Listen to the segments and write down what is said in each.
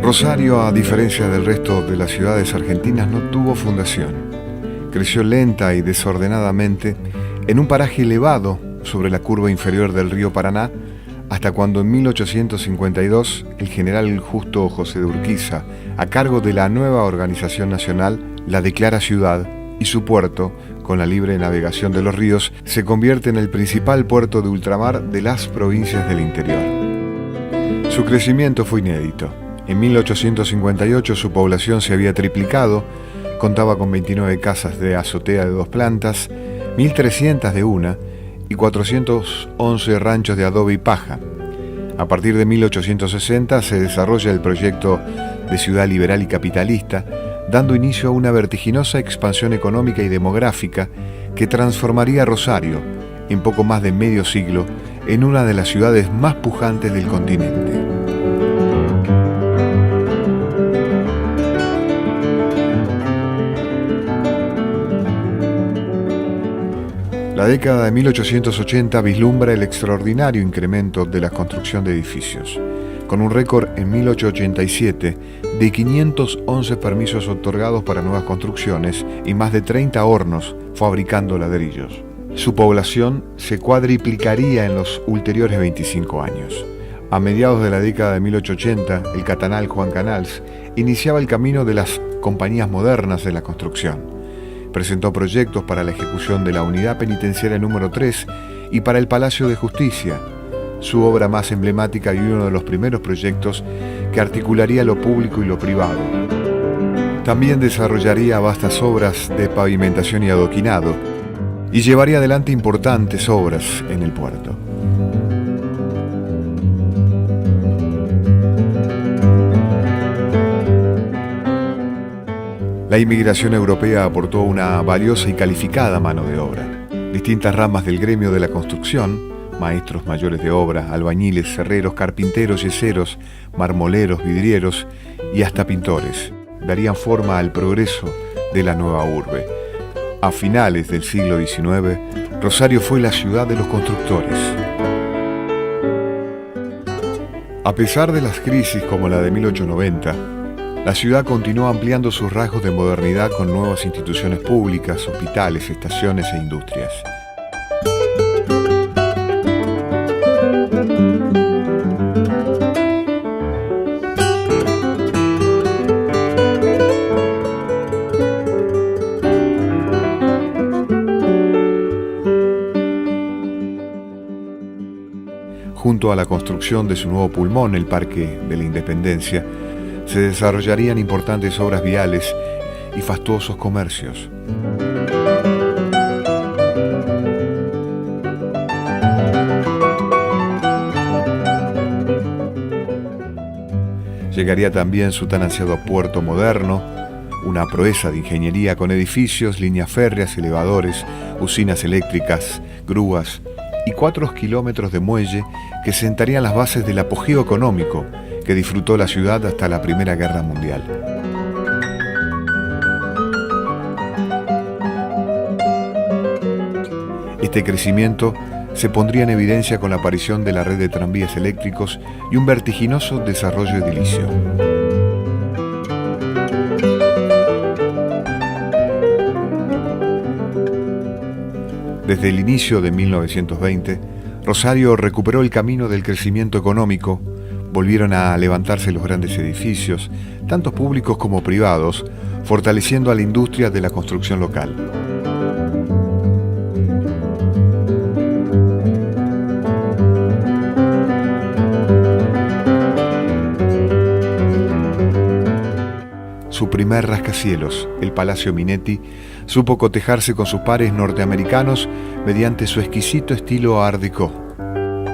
Rosario, a diferencia del resto de las ciudades argentinas, no tuvo fundación. Creció lenta y desordenadamente en un paraje elevado sobre la curva inferior del río Paraná, hasta cuando en 1852 el general Justo José de Urquiza, a cargo de la nueva organización nacional, la declara ciudad y su puerto, con la libre navegación de los ríos, se convierte en el principal puerto de ultramar de las provincias del interior. Su crecimiento fue inédito. En 1858 su población se había triplicado, contaba con 29 casas de azotea de 2 plantas, 1.300 de una y 411 ranchos de adobe y paja. A partir de 1860 se desarrolla el proyecto de ciudad liberal y capitalista, dando inicio a una vertiginosa expansión económica y demográfica que transformaría a Rosario, en poco más de medio siglo, en una de las ciudades más pujantes del continente. La década de 1880 vislumbra el extraordinario incremento de la construcción de edificios, con un récord en 1887 de 511 permisos otorgados para nuevas construcciones y más de 30 hornos fabricando ladrillos. Su población se cuadriplicaría en los ulteriores 25 años. A mediados de la década de 1880, el catanal Juan Canals iniciaba el camino de las compañías modernas de la construcción. Presentó proyectos para la ejecución de la unidad penitenciaria número 3 y para el Palacio de Justicia, su obra más emblemática y uno de los primeros proyectos que articularía lo público y lo privado. También desarrollaría vastas obras de pavimentación y adoquinado y llevaría adelante importantes obras en el puerto. La inmigración europea aportó una valiosa y calificada mano de obra. Distintas ramas del gremio de la construcción, maestros mayores de obra, albañiles, herreros, carpinteros, yeseros, marmoleros, vidrieros y hasta pintores, darían forma al progreso de la nueva urbe. A finales del siglo XIX, Rosario fue la ciudad de los constructores. A pesar de las crisis como la de 1890, la ciudad continuó ampliando sus rasgos de modernidad con nuevas instituciones públicas, hospitales, estaciones e industrias. Junto a la construcción de su nuevo pulmón, el Parque de la Independencia, se desarrollarían importantes obras viales y fastuosos comercios. Llegaría también su tan ansiado puerto moderno, una proeza de ingeniería con edificios, líneas férreas, elevadores, usinas eléctricas, grúas y 4 kilómetros de muelle que sentarían las bases del apogeo económico que disfrutó la ciudad hasta la Primera Guerra Mundial. Este crecimiento se pondría en evidencia con la aparición de la red de tranvías eléctricos y un vertiginoso desarrollo edilicio. Desde el inicio de 1920, Rosario recuperó el camino del crecimiento económico. Volvieron a levantarse los grandes edificios, tanto públicos como privados, fortaleciendo a la industria de la construcción local. Su primer rascacielos, el Palacio Minetti, supo cotejarse con sus pares norteamericanos mediante su exquisito estilo Art Déco.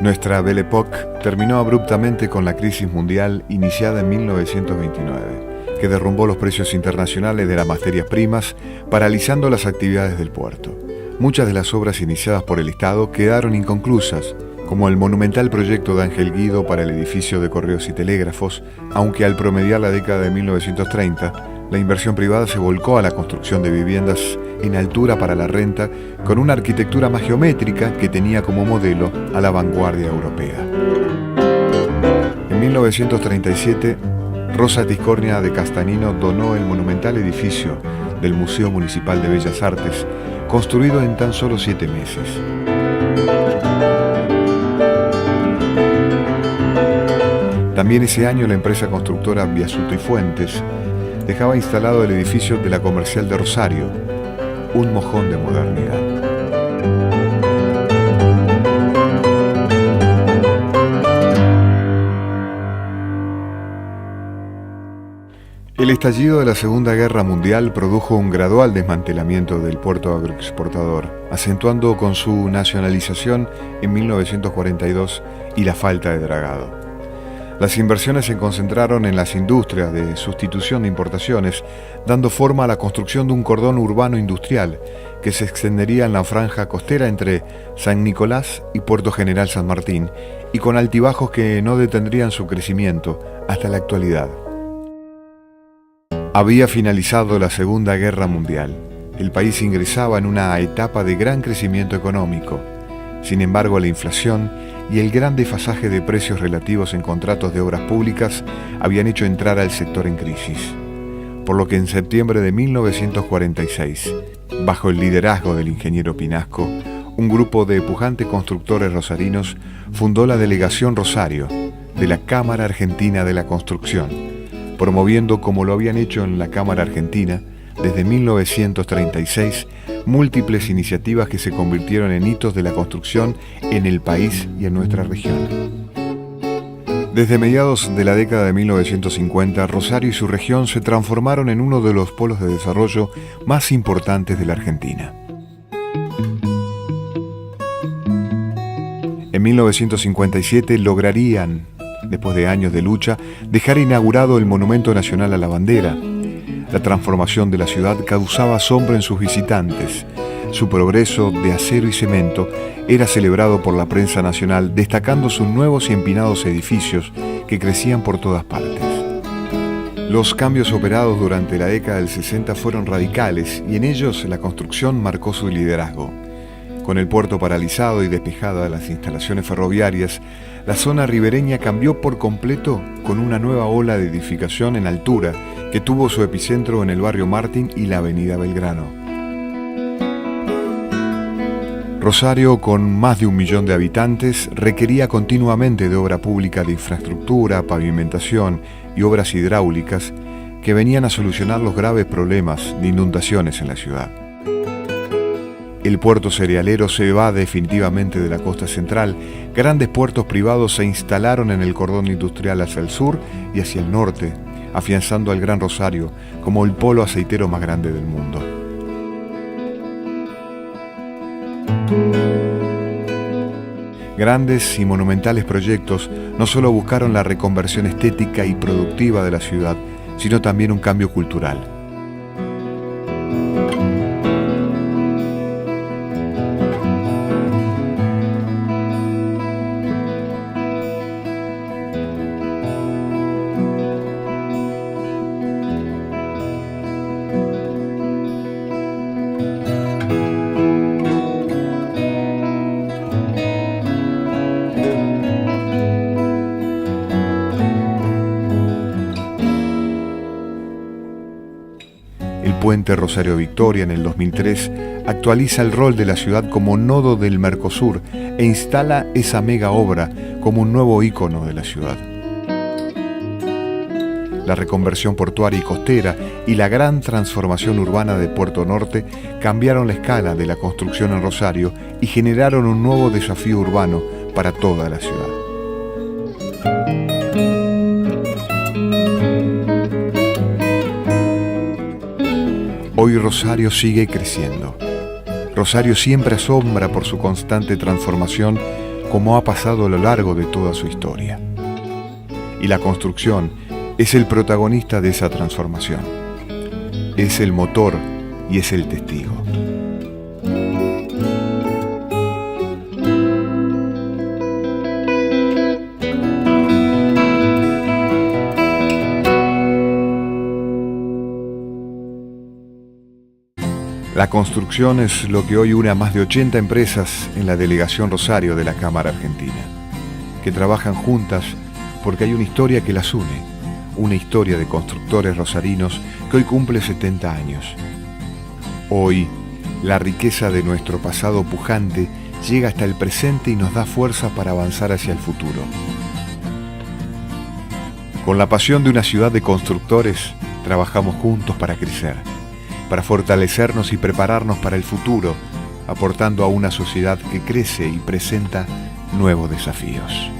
Nuestra Belle Époque terminó abruptamente con la crisis mundial iniciada en 1929, que derrumbó los precios internacionales de las materias primas, paralizando las actividades del puerto. Muchas de las obras iniciadas por el Estado quedaron inconclusas, como el monumental proyecto de Ángel Guido para el edificio de correos y telégrafos, aunque al promediar la década de 1930, la inversión privada se volcó a la construcción de viviendas en altura para la renta, con una arquitectura más geométrica que tenía como modelo a la vanguardia europea. En 1937, Rosa Tiscornia de Castanino donó el monumental edificio del Museo Municipal de Bellas Artes, construido en tan solo 7 meses. También ese año la empresa constructora Biasuto y Fuentes dejaba instalado el edificio de la Comercial de Rosario, un mojón de modernidad. El estallido de la Segunda Guerra Mundial produjo un gradual desmantelamiento del puerto agroexportador, acentuando con su nacionalización en 1942 y la falta de dragado. Las inversiones se concentraron en las industrias de sustitución de importaciones, dando forma a la construcción de un cordón urbano industrial que se extendería en la franja costera entre San Nicolás y Puerto General San Martín, y con altibajos que no detendrían su crecimiento hasta la actualidad. Había finalizado la Segunda Guerra Mundial. El país ingresaba en una etapa de gran crecimiento económico. Sin embargo, la inflación y el gran desfasaje de precios relativos en contratos de obras públicas habían hecho entrar al sector en crisis. Por lo que en septiembre de 1946, bajo el liderazgo del ingeniero Pinasco, un grupo de pujantes constructores rosarinos fundó la Delegación Rosario de la Cámara Argentina de la Construcción, promoviendo, como lo habían hecho en la Cámara Argentina, desde 1936, múltiples iniciativas que se convirtieron en hitos de la construcción en el país y en nuestra región. Desde mediados de la década de 1950, Rosario y su región se transformaron en uno de los polos de desarrollo más importantes de la Argentina. En 1957 lograrían, después de años de lucha, dejar inaugurado el Monumento Nacional a la Bandera. La transformación de la ciudad causaba asombro en sus visitantes. Su progreso de acero y cemento era celebrado por la prensa nacional, destacando sus nuevos y empinados edificios que crecían por todas partes. Los cambios operados durante la década del 60 fueron radicales y en ellos la construcción marcó su liderazgo. Con el puerto paralizado y despejadas las instalaciones ferroviarias, la zona ribereña cambió por completo con una nueva ola de edificación en altura que tuvo su epicentro en el barrio Martín y la avenida Belgrano. Rosario, con más de 1 millón de habitantes, requería continuamente de obra pública de infraestructura, pavimentación y obras hidráulicas que venían a solucionar los graves problemas de inundaciones en la ciudad. El puerto cerealero se va definitivamente de la costa central. Grandes puertos privados se instalaron en el cordón industrial hacia el sur y hacia el norte, afianzando al Gran Rosario como el polo aceitero más grande del mundo. Grandes y monumentales proyectos no solo buscaron la reconversión estética y productiva de la ciudad, sino también un cambio cultural. Puente Rosario Victoria en el 2003 actualiza el rol de la ciudad como nodo del Mercosur e instala esa mega obra como un nuevo ícono de la ciudad. La reconversión portuaria y costera y la gran transformación urbana de Puerto Norte cambiaron la escala de la construcción en Rosario y generaron un nuevo desafío urbano para toda la ciudad. Hoy Rosario sigue creciendo. Rosario siempre asombra por su constante transformación, como ha pasado a lo largo de toda su historia. Y la construcción es el protagonista de esa transformación. Es el motor y es el testigo. La construcción es lo que hoy une a más de 80 empresas en la Delegación Rosario de la Cámara Argentina, que trabajan juntas porque hay una historia que las une, una historia de constructores rosarinos que hoy cumple 70 años. Hoy, la riqueza de nuestro pasado pujante llega hasta el presente y nos da fuerza para avanzar hacia el futuro. Con la pasión de una ciudad de constructores, trabajamos juntos para crecer, para fortalecernos y prepararnos para el futuro, aportando a una sociedad que crece y presenta nuevos desafíos.